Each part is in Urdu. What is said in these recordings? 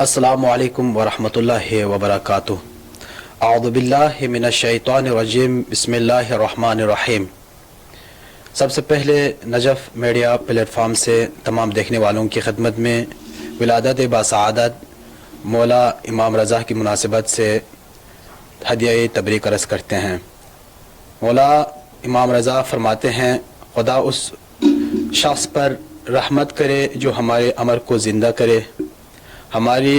السلام علیکم ورحمۃ اللہ وبرکاتہ۔ اعوذ باللہ من الشیطان الرجیم، بسم اللہ الرحمن الرحیم۔ سب سے پہلے نجف میڈیا پلیٹ فارم سے تمام دیکھنے والوں کی خدمت میں ولادت باسعادت مولا امام رضا کی مناسبت سے ہدیہ تبریک عرض کرتے ہیں۔ مولا امام رضا فرماتے ہیں، خدا اس شخص پر رحمت کرے جو ہمارے امر کو زندہ کرے، ہماری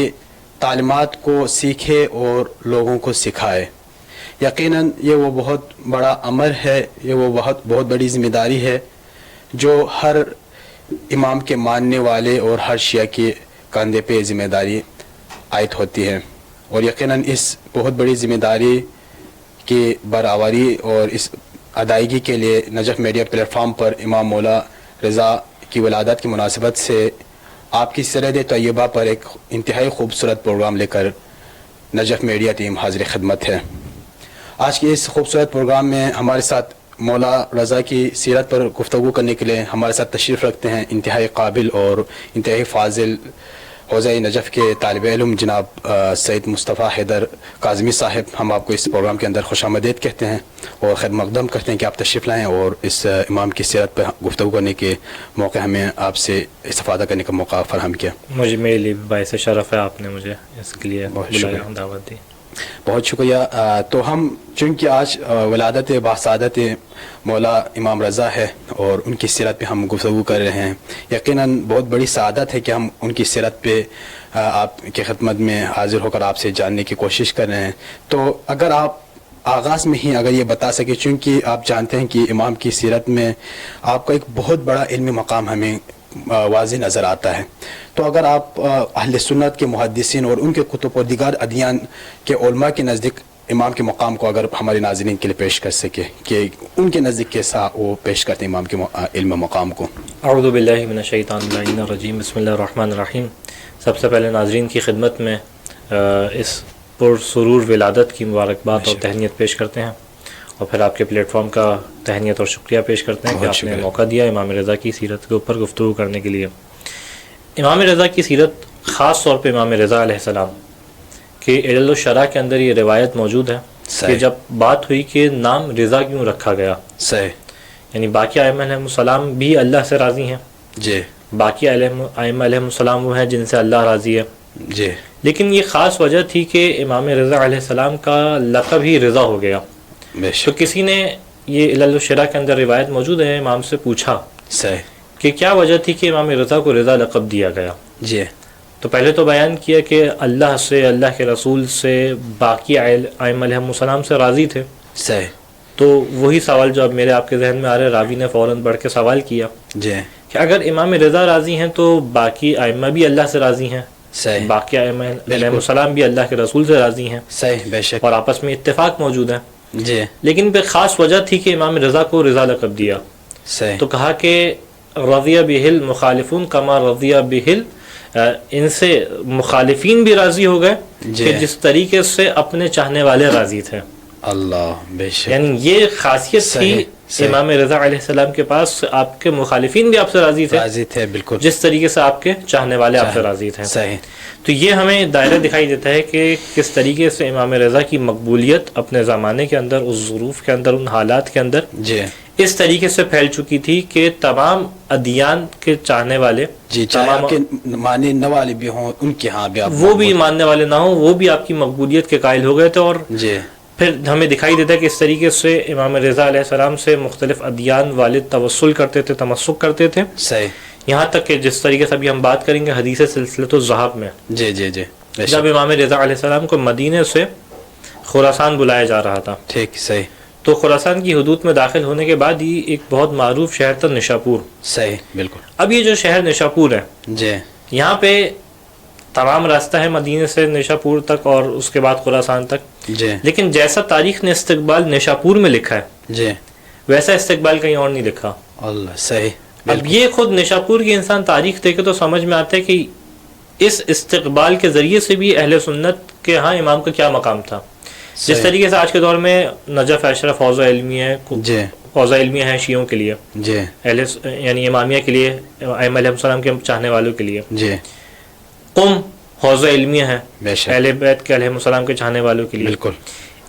تعلیمات کو سیکھے اور لوگوں کو سکھائے۔ یقیناً یہ وہ بہت بڑا امر ہے، یہ وہ بہت بڑی ذمہ داری ہے جو ہر امام کے ماننے والے اور ہر شیعہ کے کاندھے پہ ذمہ داری عائد ہوتی ہے، اور یقیناً اس بہت بڑی ذمہ داری کی برآوری اور اس ادائیگی کے لیے نجف میڈیا پلیٹ فارم پر امام مولا رضا کی ولادت کی مناسبت سے آپ کی سرحد طیبہ پر ایک انتہائی خوبصورت پروگرام لے کر نجف میڈیا ٹیم حاضر خدمت ہے۔ آج کے اس خوبصورت پروگرام میں ہمارے ساتھ مولا رضا کی سیرت پر گفتگو کرنے کے لیے ہمارے ساتھ تشریف رکھتے ہیں انتہائی قابل اور انتہائی فاضل حوزہ نجف کے طالب علم جناب سید مصطفیٰ حیدر کاظمی صاحب۔ ہم آپ کو اس پروگرام کے اندر خوش آمدید کہتے ہیں اور خیر مقدم کرتے ہیں کہ آپ تشریف لائیں اور اس امام کی سیرت پر گفتگو کرنے کے موقع ہمیں آپ سے استفادہ کرنے کا موقع فراہم کیا۔ میرے لیے باعث شرف ہے، آپ نے مجھے اس کے لیے دعوت دی۔ بہت شکریہ۔ تو ہم چونکہ آج ولادت باسعادت مولا امام رضا ہے اور ان کی سیرت پہ ہم گفتگو کر رہے ہیں، یقیناً بہت بڑی سعادت ہے کہ ہم ان کی سیرت پہ آپ کی خدمت میں حاضر ہو کر آپ سے جاننے کی کوشش کر رہے ہیں۔ تو اگر آپ آغاز میں ہی اگر یہ بتا سکے، چونکہ آپ جانتے ہیں کہ امام کی سیرت میں آپ کا ایک بہت بڑا علمی مقام ہمیں واضح نظر آتا ہے، تو اگر آپ اہل سنت کے محدثین اور ان کے کتب اور دیگر ادیان کے علماء کے نزدیک امام کے مقام کو اگر ہمارے ناظرین کے لیے پیش کر سکے کہ ان کے نزدیک کیسا وہ پیش کرتے ہیں امام کے علم مقام کو۔ اعوذ باللہ من الشیطان الرجیم، بسم اللہ الرحمن الرحیم۔ سب سے پہلے ناظرین کی خدمت میں اس پرسرور ولادت کی مبارکباد اور تہنیت پیش کرتے ہیں، اور پھر آپ کے پلیٹ فارم کا تہنیت اور شکریہ پیش کرتے ہیں کہ آپ نے موقع دیا امام رضا کی سیرت کے اوپر گفتگو کرنے کے لیے۔ امام رضا کی سیرت، خاص طور پہ امام رضا علیہ السلام کے علل الشرع کے اندر یہ روایت موجود ہے کہ جب بات ہوئی کہ نام رضا کیوں رکھا گیا، یعنی باقی ائمہ علیہ السلام بھی اللہ سے راضی ہیں، جی، باقی ائمہ علیہ السلام وہ ہیں جن سے اللہ راضی ہے، جی، لیکن یہ خاص وجہ تھی کہ امام رضا علیہ السلام کا لقب ہی رضا ہو گیا۔ تو کسی نے یہ علل الشرع کے اندر روایت موجود ہے، امام سے پوچھا کہ کیا وجہ تھی کہ امام رضا کو رضا لقب دیا گیا، جی، تو پہلے تو بیان کیا کہ اللہ سے، اللہ کے رسول سے، باقی ائمہ علیہ السلام سے راضی تھے۔ تو وہی سوال جو اب میرے آپ کے ذہن میں آ رہا ہے، راوی نے فوراً بڑھ کے سوال کیا جی، کہ اگر امام رضا راضی ہیں تو باقی ائمہ بھی اللہ سے راضی ہیں، باقی ائمہ علیہ السلام بھی اللہ کے رسول سے راضی ہیں، صحیح، بے شک، اور آپس میں اتفاق موجود ہے، جی، لیکن پھر خاص وجہ تھی کہ امام رضا کو رضا لقب دیا۔ تو کہا کہ رضی بہ المخالفون کما رضی بہ، ان سے مخالفین بھی راضی ہو گئے کہ جس طریقے سے اپنے چاہنے والے راضی تھے۔ اللہ، بے شک، یعنی یہ خاصیت تھی امام رضا علیہ السلام کے پاس، آپ کے مخالفین بھی آپ سے راضی تھے، بالکل، جس طریقے سے آپ کے چاہنے والے آپ سے راضی تھے۔ صحیح۔ تو یہ ہمیں دائرہ دکھائی دیتا ہے کہ کس طریقے سے امام رضا کی مقبولیت اپنے زمانے کے اندر، اس ظروف کے اندر، ان حالات کے اندر جی اس طریقے سے پھیل چکی تھی کہ تمام ادیان کے چاہنے والے، جی، چاہے آپ کے ماننے والے بھی ہوں، ان کے ہاں بھی آپ وہ بھی ماننے والے نہ ہوں، وہ بھی آپ کی مقبولیت کے قائل ہو گئے تھے۔ اور جی، پھر ہمیں دکھائی دیتا ہے کہ اس طریقے سے امام رضا علیہ السلام سے مختلف ادیان والے توسل کرتے تھے، تمسک کرتے تھے، صحیح، یہاں تک کہ جس طریقے سے ابھی ہم بات کریں گے حدیث سلسلۃ الذہب میں، جی، جی، جی، جب امام رضا علیہ السلام کو مدینے سے خراسان بلایا جا رہا تھا، ٹھیک، صحیح، تو خراسان کی حدود میں داخل ہونے کے بعد ہی ایک بہت معروف شہر تھا نشاپور۔ صحیح، بالکل۔ اب یہ جو شہر نشاپور ہے، جی، یہاں پہ تمام راستہ ہے مدینے سے نشاپور تک اور اس کے بعد خراسان تک، جی، لیکن جیسا تاریخ نے استقبال نشاپور میں لکھا ہے جی، ویسا استقبال کہیں اور نہیں لکھا۔ اللہ، صحیح، اب یہ خود نشاپور کی انسان تاریخ دیکھے تو سمجھ میں آتا ہے کہ اس استقبال کے ذریعے سے بھی اہل سنت کے ہاں امام کا کیا مقام تھا۔ جس طریقے سے آج کے دور میں نجف اشرف حوزہ علمیہ ہے، جی، حوزہ علمیہ ہے شیعوں کے لیے، جی، یعنی امامیہ کے لیے، ائمہ علیہ السلام کے چاہنے والوں کے لیے، جی، قم حوضہ علمیہ ہے بے شک، اہل بیت کے علیہ السلام کے چاہنے والوں کے لیے. بالکل.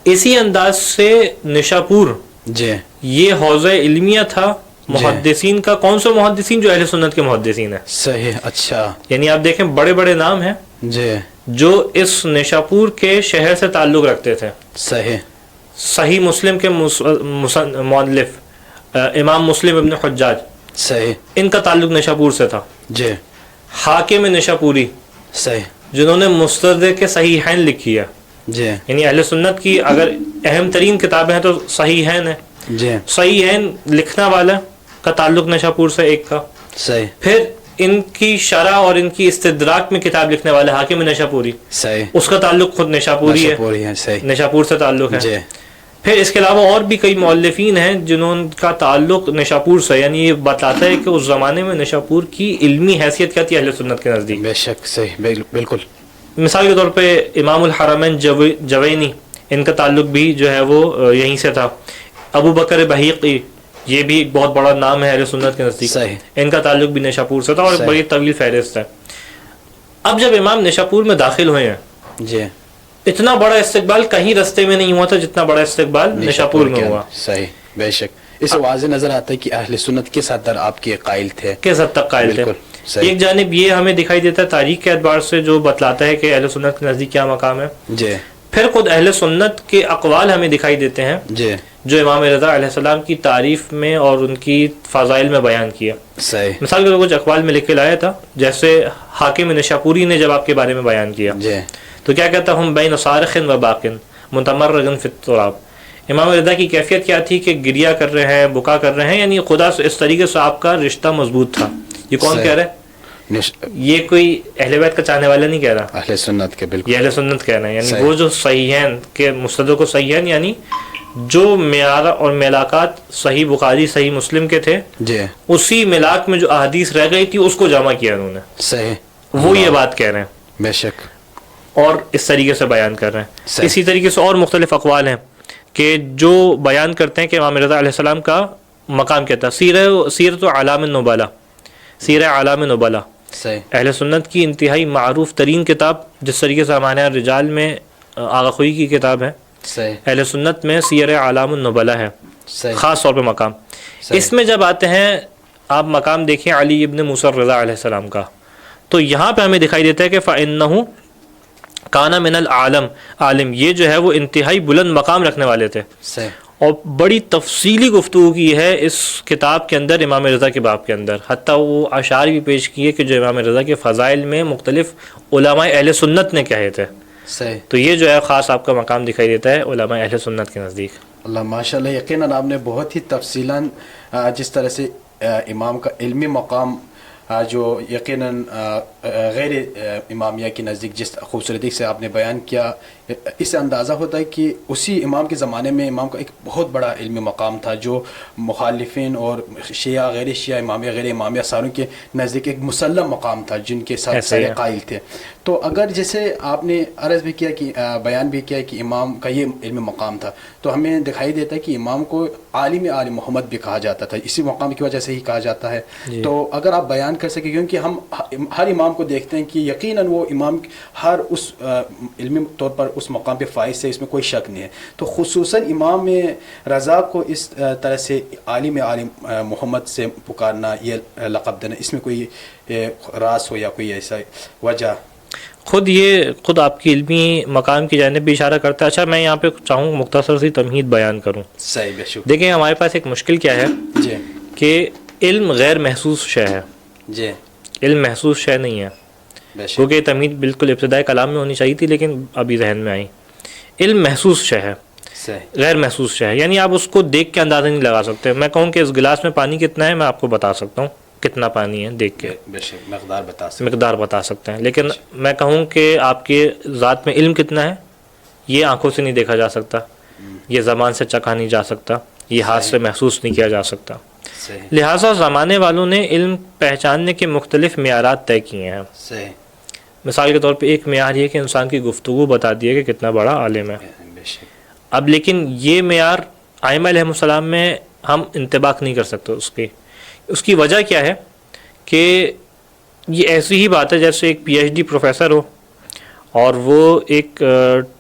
اسی انداز سے نشاپور جی یہ حوضہ علمیہ تھا محدثین کا. کون سے محدثین؟ جو اہل سنت کے محدثین ہیں. صحیح. اچھا. یعنی آپ دیکھیں بڑے بڑے نام ہیں جی جو اس نشاپور کے شہر سے تعلق رکھتے تھے. صحیح. صحیح مسلم کے مؤلف امام مسلم ابن حجاج، صحیح. ان کا تعلق نشاپور سے تھا. جی حاکم نشاپوری صحیح. جنہوں نے مستدرک کے صحیحین لکھی ہے. جی یعنی اہل سنت کی اگر اہم ترین کتابیں ہیں تو صحیحین ہیں. جی صحیحین لکھنا والا کا تعلق نشاپور سے ایک کا. صحیح. پھر ان کی شرح اور ان کی استدراک میں کتاب لکھنے والے حاکم نشاپوری، صحیح. اس کا تعلق خود نشاپوری ہے، پوری ہے. صحیح. نشاپور سے تعلق ہے. جی پھر اس کے علاوہ اور بھی کئی مؤلفین ہیں جنہوں کا تعلق نشاپور سے. یعنی یہ بتاتا ہے کہ اس زمانے میں نشاپور کی علمی حیثیت کیا تھی اہل سنت کے نزدیک. بے شک. صحیح. بالکل. مثال کے طور پہ امام الحرمین جوینی، ان کا تعلق بھی جو ہے وہ یہیں سے تھا. ابو بکر بحیقی، یہ بھی ایک بہت بڑا نام ہے اہل سنت کے نزدیک، صحیح. ان کا تعلق بھی نشاپور سے تھا اور صحیح. بڑی طویل فہرست ہے. اب جب امام نشاپور میں داخل ہوئے ہیں، جی اتنا بڑا استقبال کہیں رستے میں نہیں ہوا تھا جتنا بڑا استقبال نشاپور میں ہوا. صحیح. بے شک. اس سے واضح نظر آتا ہے کہ اہل سنت کے صدر آپ کے قائل تھے، کس حد تک قائل تھے. بالکل. صحیح. ایک جانب یہ ہمیں دکھائی دیتا ہے تاریخ کے اعتبار سے جو بتلاتا ہے کہ اہل سنت کے نزدیک کیا مقام ہے. جی پھر خود اہل سنت کے اقوال ہمیں دکھائی دیتے ہیں جی جو امام رضا علیہ السلام کی تعریف میں اور ان کی فضائل میں بیان کیا. صحیح. مثال کے طور پر کچھ اقوال میں لکھ کے لایا تھا، جیسے حاکم نشاپوری نے جب آپ کے بارے میں بیان کیا جی تو کیا کہتا ہم بین صارخ و باقن متمرغ فی التراب. امام رضا کی کیفیت کیا تھی کہ گریا کر رہے ہیں، بکا کر رہے ہیں، یعنی خدا سے اس طریقے سے آپ کا رشتہ مضبوط تھا. یہ کون صحیح. کہہ رہا ہے؟ یہ کوئی اہل بیت کا چاہنے والا نہیں کہہ رہا، اہل سنت کے. بالکل. یہ اہل سنت کہہ رہے ہیں. یعنی صحیح. وہ جو صحیحین کے مستدرک و صحیحین، یعنی جو معیار اور ملاقات صحیح بخاری صحیح مسلم کے تھے، جی اسی ملاق میں جو احادیث رہ گئی تھی اس کو جمع کیا انہوں نے. صحیح. وہ یہ بات کہہ رہے ہیں بے شک. اور اس طریقے سے بیان کر رہے ہیں. صحیح. اسی طریقے سے اور مختلف اقوال ہیں کہ جو بیان کرتے ہیں کہ امام رضا علیہ السلام کا مقام کیا تھا. سیرت اعلام النبلا، سیرہ اعلام النبلا صحیح. اہل سنت کی انتہائی معروف ترین کتاب، جس طریقے سے ہمارے رجال میں آغا خوئی کی کتاب ہے، صحیح. اہل سنت میں سیرہ اعلام النبلا ہے صحیح. خاص طور پہ مقام. صحیح. اس میں جب آتے ہیں آپ مقام دیکھیں علی ابن موسیٰ رضا علیہ السلام کا، تو یہاں پہ ہمیں دکھائی دیتا ہے کہ فَإِنَّهُ کانا من العالم، عالم یہ جو ہے وہ انتہائی بلند مقام رکھنے والے تھے. صحیح. اور بڑی تفصیلی گفتگو کی ہے اس کتاب کے اندر امام رضا کے باب کے اندر. حتیٰ وہ اشعار بھی پیش کیے کہ جو امام رضا کے فضائل میں مختلف علماء اہل سنت نے کہے تھے. صحیح. تو یہ جو ہے خاص آپ کا مقام دکھائی دیتا ہے علماء اہل سنت کے نزدیک. اللہ ماشاء اللہ. یقیناً آپ نے بہت ہی تفصیلاً جس طرح سے امام کا علمی مقام جو یقیناً غیر امامیہ کے نزدیک جس خوبصورتی سے آپ نے بیان کیا، اس سے اندازہ ہوتا ہے کہ اسی امام کے زمانے میں امام کا ایک بہت بڑا علمی مقام تھا جو مخالفین اور شیعہ غیر شیعہ امامیہ غیر امامیہ ساروں کے نزدیک ایک مسلم مقام تھا جن کے ساتھ سارے قائل تھے. تو اگر جیسے آپ نے عرض بھی کیا کہ بیان بھی کیا کہ امام کا یہ علمی مقام تھا، تو ہمیں دکھائی دیتا ہے کہ امام کو عالم آل محمد بھی کہا جاتا تھا، اسی مقام کی وجہ سے ہی کہا جاتا ہے. تو اگر آپ بیان کر سکیں، کیونکہ ہم ہر امام کو دیکھتے ہیں کہ یقیناً وہ امام ہر اس علمی طور پر اس مقام پہ فائز ہے، اس میں کوئی شک نہیں ہے. تو خصوصاً امام رضا کو اس طرح سے عالم عالم محمد سے پکارنا، یہ لقب دینا، اس میں کوئی راز ہو یا کوئی ایسا وجہ؟ خود آپ کی علمی مقام کی جانب بھی اشارہ کرتا ہے. اچھا میں یہاں پہ چاہوں مختصر سی تمہید بیان کروں. صحیح. بے شک. دیکھیں ہمارے پاس ایک مشکل کیا ہے جی کہ علم غیر محسوس شے ہے. جی علم محسوس شے نہیں ہے، بے شک. کیونکہ تمہید بالکل ابتدائی کلام میں ہونی چاہیے تھی لیکن ابھی ذہن میں آئی. علم محسوس شے ہے، صحیح. غیر محسوس شے ہے. یعنی آپ اس کو دیکھ کے اندازہ نہیں لگا سکتے. میں کہوں کہ اس گلاس میں پانی کتنا ہے، میں آپ کو بتا سکتا ہوں کتنا پانی ہے دیکھ کے، بے شک مقدار بتا سکتے ہیں. لیکن میں کہوں کہ آپ کے ذات میں علم کتنا ہے، یہ آنکھوں سے نہیں دیکھا جا سکتا، یہ زبان سے چکھا نہیں جا سکتا، یہ ہاتھ سے محسوس نہیں کیا جا سکتا. صحیح. لہٰذا زمانے والوں نے علم پہچاننے کے مختلف معیارات طے کیے ہیں. صحیح. مثال کے طور پہ ایک معیار یہ کہ انسان کی گفتگو بتا دی ہے کہ کتنا بڑا عالم ہے. بے شک. اب لیکن یہ معیار ائمہ علیہ السلام میں ہم انطباق نہیں کر سکتے. اس کی وجہ کیا ہے کہ یہ ایسی ہی بات ہے جیسے ایک پی ایچ ڈی پروفیسر ہو اور وہ ایک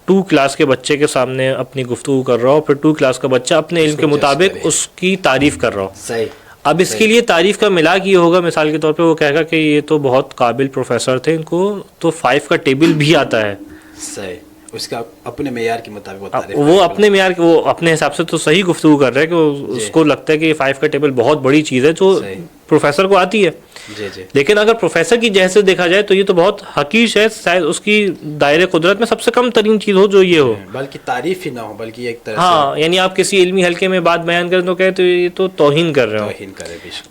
2 کلاس کے بچے کے سامنے اپنی گفتگو کر رہا ہو، پھر 2 کلاس کا بچہ اپنے علم کے مطابق اس کی تعریف کر رہا ہو. صحیح. اب اس کے لیے تعریف کا ملاک یہ ہوگا، مثال کے طور پہ وہ کہے گا کہ یہ تو بہت قابل پروفیسر تھے، ان کو تو 5 کا ٹیبل بھی آتا ہے. صحیح. اس کا اپنے معیار کے مطابق وہ اپنے معیار کے، وہ اپنے حساب سے تو صحیح گفتگو کر رہا ہے کہ اس کو لگتا ہے کہ یہ 5 کا ٹیبل بہت بڑی چیز ہے جو پروفیسر کو آتی ہے. لیکن اگر پروفیسر کی جہت سے دیکھا جائے تو یہ تو بہت حقیر ہے، شاید اس کی دائرے قدرت میں سب سے کم ترین چیز ہو جو یہ ہو، بلکہ تعریف ہی نہ ہو، بلکہ ایک طرح ہاں یعنی آپ کسی علمی حلقے میں بات بیان کریں تو کہتے یہ تو توہین کر رہے ہو.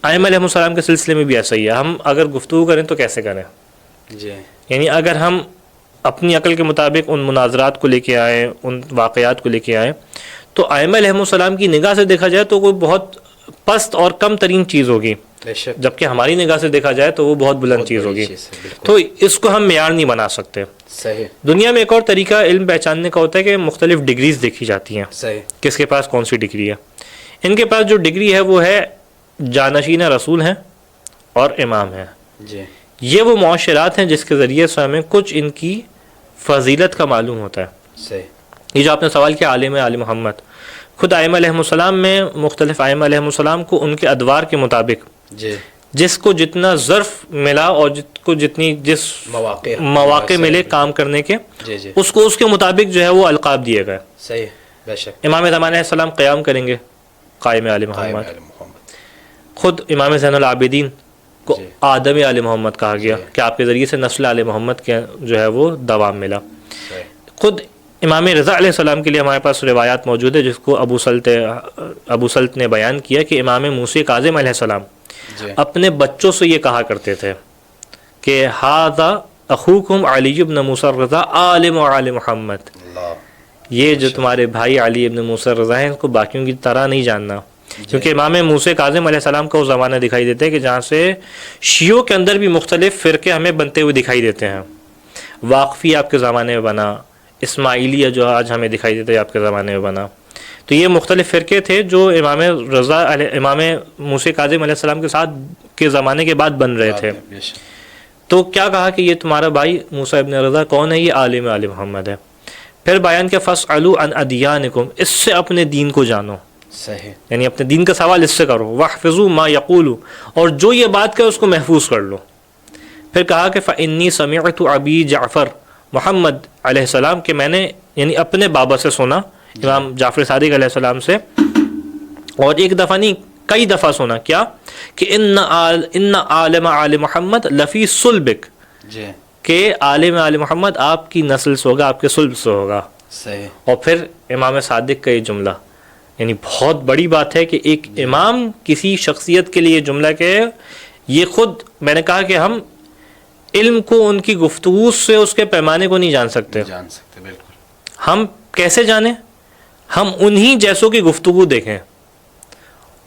ائمہ علیہ السلام کے سلسلے میں بھی ایسا ہی ہے. ہم اگر گفتگو کریں تو کیسے کریں؟ یعنی اگر ہم اپنی عقل کے مطابق ان مناظرات کو لے کے آئیں، ان واقعات کو لے کے آئیں، تو ائمہ علیہ السلام کی نگاہ سے دیکھا جائے تو کوئی بہت پست اور کم ترین چیز ہوگی، جبکہ ہماری نگاہ سے دیکھا جائے تو وہ بہت بلند چیز ہوگی. تو اس کو ہم معیار نہیں بنا سکتے. صحیح. دنیا میں ایک اور طریقہ علم پہچاننے کا ہوتا ہے کہ مختلف ڈگریز دیکھی جاتی ہیں. صحیح. کس کے پاس کون سی ڈگری ہے. ان کے پاس جو ڈگری ہے وہ ہے جانشین رسول ہیں اور امام ہیں. جی. یہ وہ معاشرات ہیں جس کے ذریعے سے ہمیں کچھ ان کی فضیلت کا معلوم ہوتا ہے. صحیح. یہ جو آپ نے سوال کیا عالم آل محمد، خود ائمہ علیہ السلام میں مختلف ائمہ علیہ السلام کو ان کے ادوار کے مطابق جس کو جتنا ظرف ملا اور جس مواقع ملے کام کرنے کے، اس کو اس کے مطابق جو ہے وہ القاب دیے گئے. صحیح. بے شک. امام زمان علیہ السلام قیام کریں گے، قائم آل محمد. خود امام زین العابدین کو آدم آل محمد کہا گیا کہ آپ کے ذریعے سے نسل آل محمد کے جو ہے وہ دوام ملا. خود امام رضا علیہ السلام کے لیے ہمارے پاس روایات موجود ہے، جس کو ابو سلط نے بیان کیا کہ امام موسی کاظم علیہ السلام اپنے بچوں سے یہ کہا کرتے تھے کہ ھذا اخوکم علی بن موسی الرضا عالم آل محمد. یہ جو تمہارے بھائی علی ابن موسی الرضا ہیں، ان کو باقیوں کی طرح نہیں جاننا. کیونکہ امام موسی کاظم علیہ السلام کا وہ زمانہ دکھائی دیتا ہے کہ جہاں سے شیعوں کے اندر بھی مختلف فرقے ہمیں بنتے ہوئے دکھائی دیتے ہیں. واقفی آپ کے زمانے میں بنا، اسماعیلیہ جو آج ہمیں دکھائی دیتا ہے آپ کے زمانے میں بنا. تو یہ مختلف فرقے تھے جو امام موسی کاظم علیہ السلام کے ساتھ کے زمانے کے بعد بن رہے تھے. تو کیا کہا کہ یہ تمہارا بھائی موسیٰ ابن رضا کون ہے؟ یہ عالم آل محمد ہے. پھر بیان کیا فاسألوا عن ادیانکم، اس سے اپنے دین کو جانو. صحیح. یعنی اپنے دین کا سوال اس سے کرو. واحفظوا ما یقول، اور جو یہ بات کہ اس کو محفوظ کر لو. پھر کہا کہ فإنی سمعت ابی جعفر محمد علیہ السلام، کہ میں نے یعنی اپنے بابا سے سنا، امام جعفر صادق علیہ السلام سے، اور ایک دفعہ نہیں کئی دفعہ سنا کیا کہ ان عالم آل محمد لفی صلبک، کہ عالم آل محمد آپ کی نسل سے ہوگا، آپ کے صلب سے ہوگا. صحیح. اور پھر امام صادق کا یہ جملہ، یعنی بہت بڑی بات ہے کہ ایک امام کسی شخصیت کے لیے جملہ کہ یہ خود میں نے کہا کہ ہم علم کو ان کی گفتگو سے اس کے پیمانے کو نہیں جان سکتے. بالکل. ہم کیسے جانیں؟ ہم انہی جیسوں کی گفتگو دیکھیں.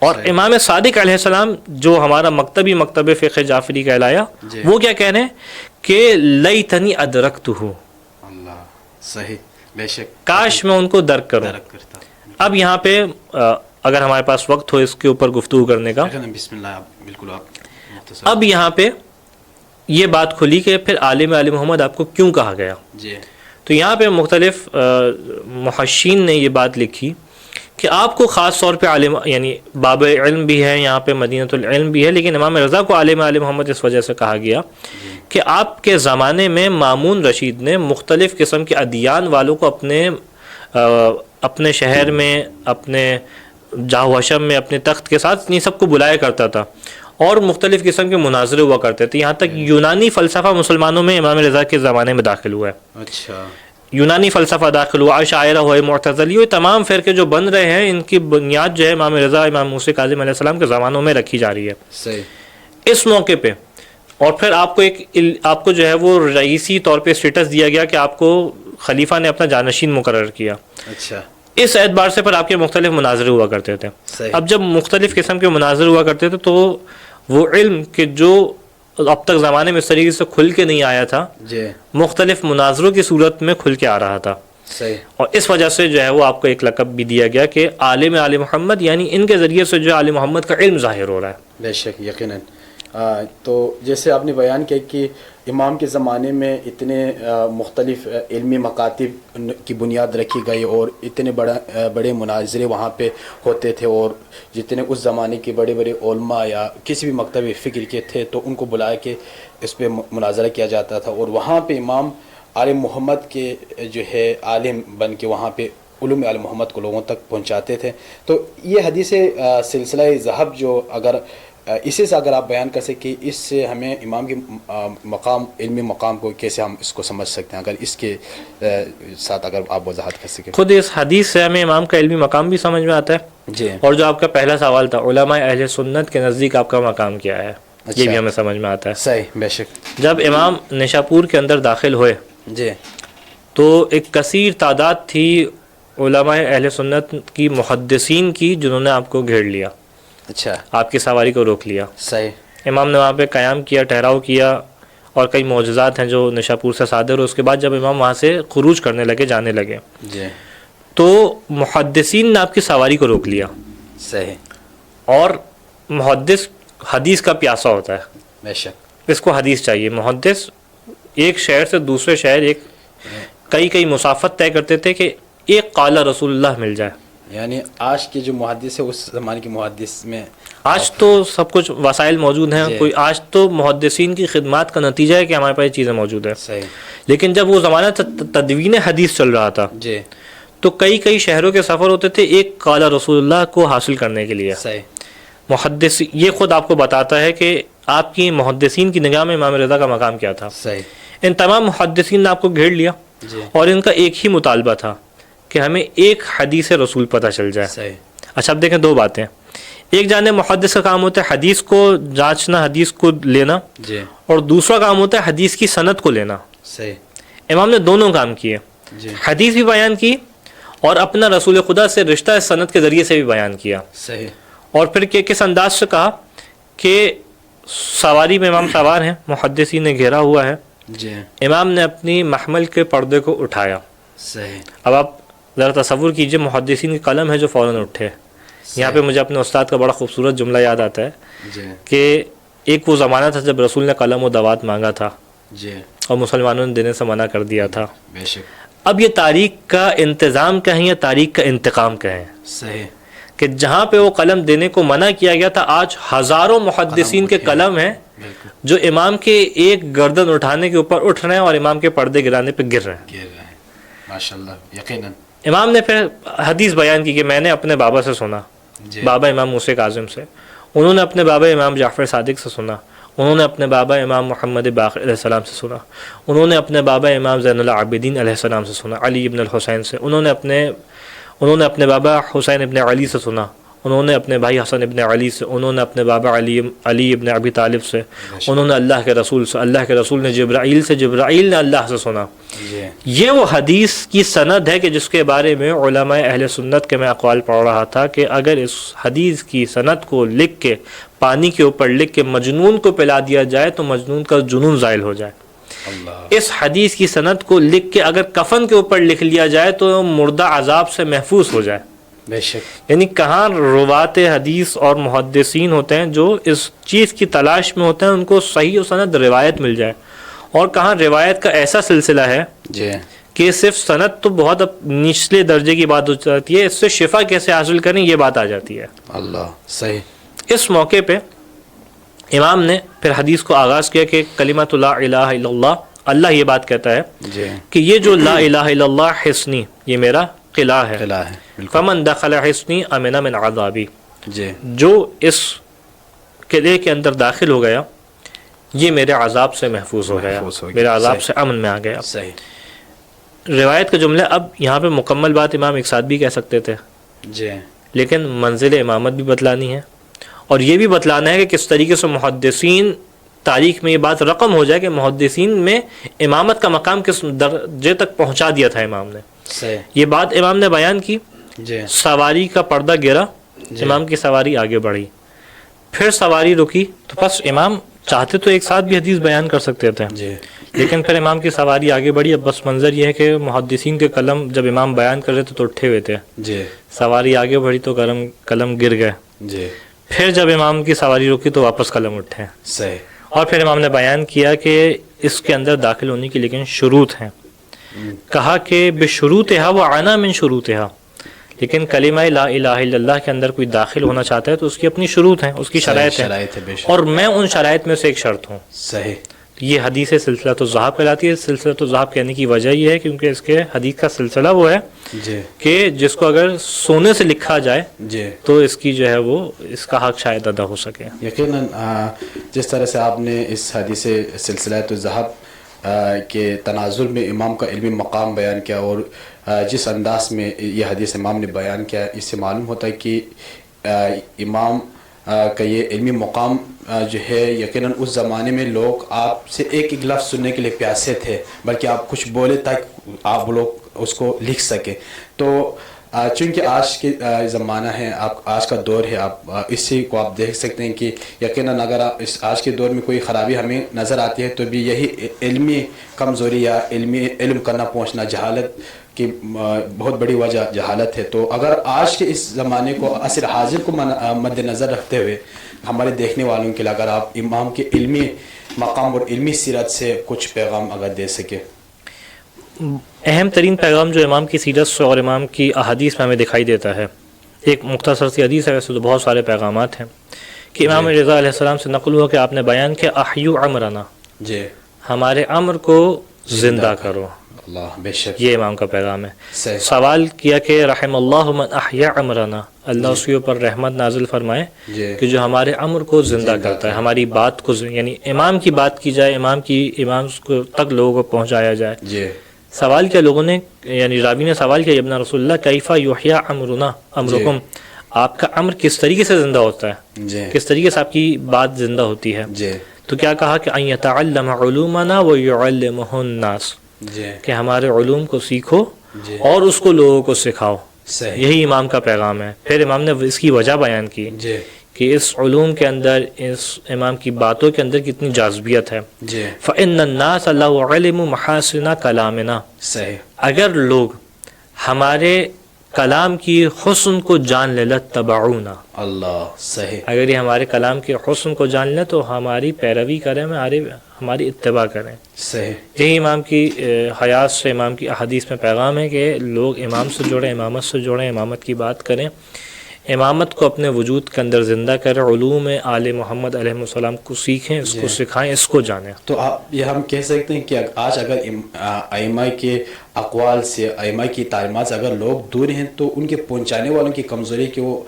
اور امام صادق علیہ السلام جو ہمارا مکتب فقہ جعفری کہلایا، وہ کیا کہہ رہے ہیں کہ لیتنی ادرکتہ، اللہ. صحیح. بے شک. کاش میں ان کو درک کروں. اب یہاں پہ اگر ہمارے پاس وقت ہو اس کے اوپر گفتگو کرنے کا، بسم اللہ. بالکل. اب یہاں پہ یہ بات کھلی کہ پھر عالم آل محمد آپ کو کیوں کہا گیا. تو یہاں پہ مختلف محشین نے یہ بات لکھی کہ آپ کو خاص طور پہ عالم یعنی باب علم بھی ہے، یہاں پہ مدینۃ العلم بھی ہے، لیکن امام رضا کو عالم آل محمد اس وجہ سے کہا گیا کہ آپ کے زمانے میں مامون رشید نے مختلف قسم کے ادیان والوں کو اپنے شہر میں، اپنے جاہ و حشم میں، اپنے تخت کے ساتھ ان سب کو بلایا کرتا تھا، اور مختلف قسم کے مناظرے ہوا کرتے تھے. یہاں تک یونانی فلسفہ مسلمانوں میں امام رضا کے زمانے میں داخل ہوا ہے. اچھا. یونانی فلسفہ داخل ہوا، عشاعرہ ہوئے، معتزلی ہوئے، تمام فرقے جو بن رہے ہیں ان کی بنیاد جو ہے امام رضا، امام موسی کاظم علیہ السلام کے زمانوں میں رکھی جا رہی ہے. صحیح. اس موقع پہ اور پھر آپ کو جو ہے وہ رئیسی طور پہ اسٹیٹس دیا گیا کہ آپ کو خلیفہ نے اپنا جانشین مقرر کیا. اچھا. اس اعتبار سے پھر آپ کے مختلف مناظرے ہوا کرتے تھے. اب جب مختلف قسم کے مناظرے ہوا کرتے تھے تو وہ علم کہ جو اب تک زمانے میں اس طریقے سے کھل کے نہیں آیا تھا، مختلف مناظروں کی صورت میں کھل کے آ رہا تھا. اور اس وجہ سے جو ہے وہ آپ کو ایک لقب بھی دیا گیا کہ عالم آل محمد، یعنی ان کے ذریعے سے جو آل محمد کا علم ظاہر ہو رہا ہے. بے شک. یقیناً. تو جیسے آپ نے بیان کیا کہ امام کے زمانے میں اتنے مختلف علمی مکاتب کی بنیاد رکھی گئی اور اتنے بڑے مناظرے وہاں پہ ہوتے تھے، اور جتنے اس زمانے کے بڑے بڑے علماء یا کسی بھی مکتب فکر کے تھے تو ان کو بلا کے اس پہ مناظرہ کیا جاتا تھا، اور وہاں پہ امام آل محمد کے جو ہے عالم بن کے وہاں پہ علوم آل محمد کو لوگوں تک پہنچاتے تھے. تو یہ حدیث سلسلہ ذہب جو اسی سے اگر آپ بیان کر سکیں، اس سے ہمیں امام کے مقام، علمی مقام کو کیسے ہم اس کو سمجھ سکتے ہیں، اگر اس کے ساتھ اگر آپ وضاحت کر سکیں. خود اس حدیث سے ہمیں امام کا علمی مقام بھی سمجھ میں آتا ہے جی، اور جو آپ کا پہلا سوال تھا علماء اہل سنت کے نزدیک آپ کا مقام کیا ہے، یہ بھی ہمیں سمجھ میں آتا ہے. صحیح، بے شک. جب امام نشاپور کے اندر داخل ہوئے جی تو ایک کثیر تعداد تھی علماء اہل سنت کی، محدثین کی، جنہوں نے آپ کو گھیر لیا، اچھا، آپ کی سواری کو روک لیا. صحیح. امام نے وہاں پہ قیام کیا، ٹھہراؤ کیا، اور کئی معجزات ہیں جو نشاپور سے صادر. اس کے بعد جب امام وہاں سے خروج کرنے لگے، جانے لگے، جی تو محدثین نے آپ کی سواری کو روک لیا. صحیح. اور محدث حدیث کا پیاسا ہوتا ہے، بے شک. اس کو حدیث چاہیے. محدث ایک شہر سے دوسرے شہر کئی مسافت طے کرتے تھے کہ ایک قال رسول اللہ مل جائے. یعنی آج کے جو محدث ہے اس زمانے کے محدث میں آج تو سب کچھ وسائل موجود ہیں، کوئی آج تو محدثین کی خدمات کا نتیجہ ہے کہ ہمارے پاس یہ چیزیں موجود ہیں. صحیح. لیکن جب وہ زمانہ تدوین حدیث چل رہا تھا جی تو کئی شہروں کے سفر ہوتے تھے ایک قال رسول اللہ کو حاصل کرنے کے لیے. صحیح. محدث یہ خود آپ کو بتاتا ہے کہ آپ کی محدثین کی نگاہ میں امام رضا کا مقام کیا تھا. صحیح. ان تمام محدثین نے آپ کو گھیر لیا جی اور ان کا ایک ہی مطالبہ تھا کہ ہمیں ایک حدیث رسول پتہ چل جائے. صحیح. اچھا اب دیکھیں دو باتیں. ایک جانب محدث کا کام ہوتا ہے حدیث کو جانچنا، حدیث کو لینا، جی اور دوسرا کام ہوتا ہے حدیث کی سند کو لینا. صحیح. امام نے دونوں کام کیے، جی حدیث بھی بیان کی اور اپنا رسول خدا سے رشتہ سند کے ذریعے سے بھی بیان کیا. صحیح. اور پھر کس انداز سے کہا کہ سواری میں امام سوار ہیں، محدثین نے گھیرا ہوا ہے، جی امام نے اپنی محمل کے پردے کو اٹھایا. صحیح. اب آپ ذرا تصور کیجئے، محدثین کی قلم ہے جو فوراً اٹھے. یہاں پہ مجھے اپنے استاد کا بڑا خوبصورت جملہ یاد آتا ہے جی کہ ایک وہ زمانہ تھا جب رسول نے قلم و دوات مانگا تھا جی اور مسلمانوں نے دینے سے منع کر دیا تھا. بے شک. اب یہ تاریخ کا انتظام کہیں یا تاریخ کا انتقام کہیں صحیح. کہ جہاں پہ وہ قلم دینے کو منع کیا گیا تھا، آج ہزاروں محدثین کے قلم ہیں بالکل جو امام کے ایک گردن اٹھانے کے اوپر اٹھ رہے ہیں اور امام کے پردے گرانے پہ گر رہے ہیں. گر رہے ہیں. ماشاءاللہ. یقیناً. امام نے پھر حدیث بیان کی کہ میں نے اپنے بابا سے سنا، جی بابا امام موسیٰ کاظم سے، انہوں نے اپنے بابا امام جعفر صادق سے سنا، انہوں نے اپنے بابا امام محمد باقر علیہ السلام سے سنا، انہوں نے اپنے بابا امام زین العابدین علیہ السلام سے سنا، علی ابن الحسین سے، انہوں نے اپنے بابا حسین ابن علی سے سنا، انہوں نے اپنے بھائی حسن ابن علی سے، انہوں نے اپنے بابا علی ابن ابی طالب سے، انہوں نے اللہ کے رسول سے، اللہ کے رسول نے جبرائیل نے اللہ سے سنا. جی یہ وہ حدیث کی سند ہے کہ جس کے بارے میں علماء اہل سنت کے میں اقوال پڑھ رہا تھا کہ اگر اس حدیث کی سند کو لکھ کے پانی کے اوپر لکھ کے مجنون کو پلا دیا جائے تو مجنون کا جنون زائل ہو جائے. اللہ. اس حدیث کی سند کو لکھ کے اگر کفن کے اوپر لکھ لیا جائے تو مردہ عذاب سے محفوظ ہو جائے. بے شک. یعنی کہاں روات حدیث اور محدثین ہوتے ہیں جو اس چیز کی تلاش میں ہوتے ہیں ان کو صحیح و سند روایت مل جائے، اور کہاں روایت کا ایسا سلسلہ ہے جی کہ صرف سند تو بہت نچلے درجے کی بات ہو جاتی ہے، اس سے شفا کیسے حاصل کریں یہ بات آ جاتی ہے. اللہ. صحیح. اس موقع پہ امام نے پھر حدیث کو آغاز کیا کہ کلمۃ لا الہ الا اللہ، اللہ یہ بات کہتا ہے جی کہ یہ جو لا الہ الا اللہ حصنی، یہ میرا قلعہ ہے، قلعہ ہے. بالکل. فمن دخل حصنی امن من عذابی، جی جو اس قلعے کے اندر داخل ہو گیا یہ میرے عذاب سے محفوظ ہو گیا، محفوظ ہو گیا. میرے عذاب صحیح. سے امن میں آ گیا. صحیح. روایت کا جملہ اب یہاں پہ مکمل بات امام ایک ساتھ بھی کہہ سکتے تھے، جی لیکن منزل امامت بھی بتلانی ہے اور یہ بھی بتلانا ہے کہ کس طریقے سے محدثین تاریخ میں یہ بات رقم ہو جائے کہ محدثین میں امامت کا مقام کس درجے تک پہنچا دیا تھا امام نے. صحیح. یہ بات امام نے بیان کی، جی سواری کا پردہ گرا، امام کی سواری آگے بڑھی، پھر سواری رکی تو بس امام چاہتے تو ایک ساتھ بھی حدیث بیان کر سکتے تھے، جی لیکن پھر امام کی سواری آگے بڑھی. اب بس منظر یہ ہے کہ محدثین کے قلم جب امام بیان کر رہے تھے تو اٹھے ہوئے تھے، جی سواری آگے بڑھی تو قلم گر گئے، جی پھر جب امام کی سواری رکی تو واپس قلم اٹھے. صحیح. اور پھر امام نے بیان کیا کہ اس کے اندر داخل ہونے کی لیکن شروط ہیں. کہا کہ بشروطہا وعنا من شروطہا، لیکن کلمہ لا الہ الا اللہ کے اندر کوئی داخل ہونا چاہتا ہے تو اس کی اپنی شروط ہیں، اس کی شرائط ہیں، اور میں ان شرائط میں سے ایک شرط ہوں. صحیح. یہ حدیث سلسلۃ الذہاب کہلاتی ہے. سلسلۃ الذہاب کہنے کی وجہ یہ ہے کیونکہ اس کے حدیث کا سلسلہ وہ ہے کہ جس کو اگر سونے سے لکھا جائے تو اس کی جو ہے وہ اس کا حق شاید ادا ہو سکے. یقیناً جس طرح سے آپ نے اس حدیث سلسلۃ الذہاب کے تناظر میں امام کا علمی مقام بیان کیا، اور جس انداز میں یہ حدیث امام نے بیان کیا، اس سے معلوم ہوتا ہے کہ امام کا یہ علمی مقام جو ہے، یقیناً اس زمانے میں لوگ آپ سے ایک ایک لفظ سننے کے لیے پیاسے تھے، بلکہ آپ کچھ بولے تاکہ آپ لوگ اس کو لکھ سکیں. تو چونکہ آج کے زمانہ ہے، آج کا دور ہے، آپ اسی کو آپ دیکھ سکتے ہیں کہ یقیناً اگر اس آج کے دور میں کوئی خرابی ہمیں نظر آتی ہے تو بھی یہی علمی کمزوری یا علم کرنا پہنچنا، جہالت کی بہت بڑی وجہ جہالت ہے. تو اگر آج کے اس زمانے کو، عصر حاضر کو مد نظر رکھتے ہوئے ہمارے دیکھنے والوں کے لیے اگر آپ امام کے علمی مقام اور علمی سیرت سے کچھ پیغام اگر دے سکے. اہم ترین پیغام جو امام کی سیرت سے اور امام کی احادیث میں ہمیں دکھائی دیتا ہے، ایک مختصر سی حدیث ہے، ویسے تو بہت سارے پیغامات ہیں، کہ امام رضا علیہ السلام سے نقل ہوا کہ آپ نے بیان کیا احیو عمرنا، ہمارے امر کو زندہ کرو. اللہ بے شک، یہ امام کا پیغام ہے. سوال کیا کہ رحم اللہ من احیا عمرنا، اللہ اس کے اوپر رحمت نازل فرمائے کہ جو ہمارے امر کو زندہ کرتا ہے، ہماری بات کو، یعنی امام کی بات کی جائے، امام کو تک لوگوں کو پہنچایا جائے. سوال کیا لوگوں نے، یعنی راوی نے سوال کیا ابن رسول اللہ کیفا یحیا امرنا امرکم، آپ کا امر کس طریقے سے زندہ ہوتا ہے، کس طریقے سے آپ کی بات زندہ ہوتی ہے. تو کیا کہا کہ ان یتعلم علومنا ویعلمہ الناس، کہ ہمارے علوم کو سیکھو اور اس کو لوگوں کو سکھاؤ. یہی امام کا پیغام ہے. پھر امام نے اس کی وجہ بیان کی کہ اس علوم کے اندر، اس امام کی باتوں کے اندر کتنی جاذبیت ہے. فَإِنَّ النَّاسَ لَوْ عَلِمُوا مَحَاسِنَ كَلَامِنَا، اگر لوگ ہمارے کلام کی حسن کو جان لے لَاتَّبَعُونَا، اللہ صحیح، اگر یہ ہمارے کلام کے حسن کو جان لیں تو ہماری پیروی کریں، ہماری اتباع کریں. صحیح. یہی امام کی حیات سے، امام کی احادیث میں پیغام ہے کہ لوگ امام سے جڑیں، امامت سے جڑیں، امامت کی بات کریں، امامت کو اپنے وجود کے اندر زندہ کریں، علوم آل محمد علیہ السلام کو سیکھیں، اس کو سکھائیں، اس کو جانیں. تو آپ یہ ہم کہہ سکتے ہیں کہ آج اگر ائمہ کے اقوال سے، ائمہ کی تعلیمات سے اگر لوگ دور ہیں تو ان کے پہنچانے والوں کی کمزوری کہ وہ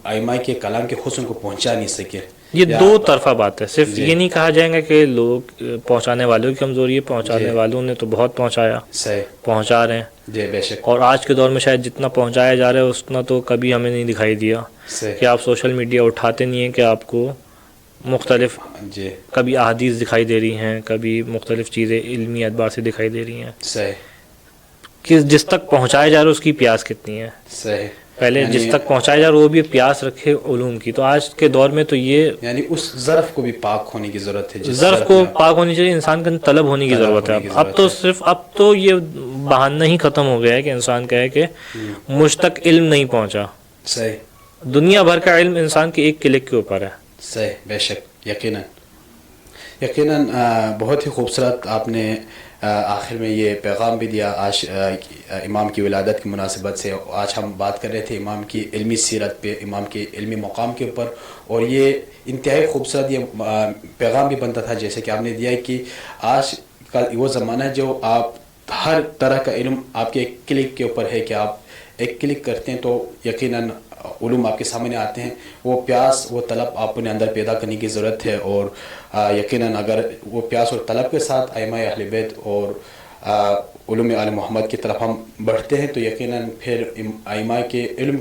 ائمہ کے کلام کے حسن کو پہنچا نہیں سکے. یہ دو طرفہ بات ہے. صرف یہ نہیں کہا جائے گا کہ لوگ پہنچانے والوں کی کمزوری ہے، پہنچانے والوں نے تو بہت پہنچایا، پہنچا رہے ہیں. بے شک. اور آج کے دور میں شاید جتنا پہنچایا جا رہا ہے اتنا تو کبھی ہمیں نہیں دکھائی دیا کہ آپ سوشل میڈیا اٹھاتے نہیں ہیں کہ آپ کو مختلف کبھی احادیث دکھائی دے رہی ہیں، کبھی مختلف چیزیں علمی اعتبار سے دکھائی دے رہی ہیں کہ جس تک پہنچایا جا رہا ہے اس کی پیاس کتنی ہے. صحیح. پہلے جس تک پہنچایا جا رہا ہے وہ بھی پیاس رکھے علوم کی. تو آج کے دور میں تو یہ، یعنی اس ظرف کو بھی پاک ہونے کی ضرورت ہے، ظرف کو پاک ہونی چاہیے، انسان کے طلب ہونے کی ضرورت ہے. اب تو یہ بہانہ ہی ختم ہو گیا ہے کہ انسان کہے کہ مجھ تک علم نہیں پہنچا. صحیح. دنیا بھر کا علم انسان کے ایک کلک کے اوپر ہے. صحیح. بے شک. یقیناً بہت ہی خوبصورت آپ نے آخر میں یہ پیغام بھی دیا. آج امام کی ولادت کی مناسبت سے آج ہم بات کر رہے تھے امام کی علمی سیرت پہ، امام کے علمی مقام کے اوپر، اور یہ انتہائی خوبصورت یہ پیغام بھی بنتا تھا جیسے کہ آپ نے دیا کہ آج کا وہ زمانہ ہے جو آپ ہر طرح کا علم آپ کے ایک کلک کے اوپر ہے، کہ آپ ایک کلک کرتے ہیں تو یقیناً علوم آپ کے سامنے آتے ہیں. وہ پیاس، وہ طلب آپ نے اندر پیدا کرنے کی ضرورت ہے، اور یقیناً اگر وہ پیاس اور طلب کے ساتھ ائمہ اہل بیت اور علوم آل محمد کی طرف ہم بڑھتے ہیں تو یقیناً پھر ائمہ کے علم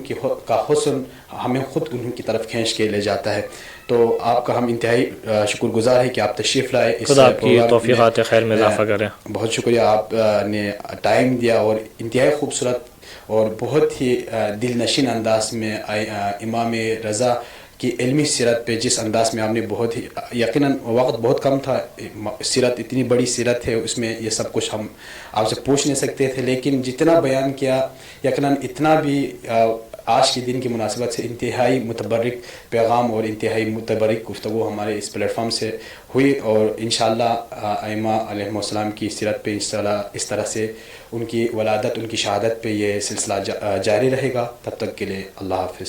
کا حسن ہمیں خود انہوں کی طرف کھینچ کے لے جاتا ہے. تو آپ کا ہم انتہائی شکر گزار ہے کہ آپ تشریف لائے. خدا آپ کی توفیقات خیر میں اضافہ کریں. بہت شکریہ، آپ نے ٹائم دیا اور انتہائی خوبصورت اور بہت ہی دل نشین انداز میں امام رضا کی علمی سیرت پہ جس انداز میں آپ نے بہت ہی، یقیناً وقت بہت کم تھا، سیرت اتنی بڑی سیرت ہے، اس میں یہ سب کچھ ہم آپ سے پوچھ نہیں سکتے تھے، لیکن جتنا بیان کیا یقیناً اتنا بھی آج کے دن کی مناسبت سے انتہائی متبرک پیغام اور انتہائی متبرک گفتگو ہمارے اس پلیٹ فارم سے ہوئی، اور انشاءاللہ ائمہ علیہم السلام کی سیرت پہ اس طرح سے ان کی ولادت، ان کی شہادت پہ یہ سلسلہ جاری رہے گا۔ تب تک کے لیے اللہ حافظ۔